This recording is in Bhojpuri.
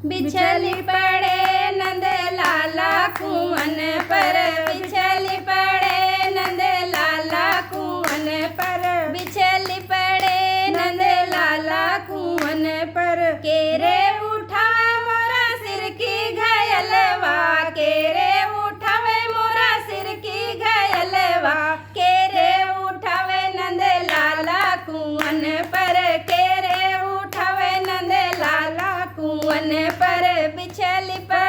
बिछली पड़े नंद लाला कुवन पर, बिछली पड़े नंद लाला कुवन पर, बिछली पड़े नंद लाला कुवन पर। केरे उठावे मोरा सिर की घयलवा, केरे उठावे मोरा सिर की घयलवा, केरे उठावे नंद लाला कुवन पर, केरे उठावे नंद लाला कुवन पर। बिछली पर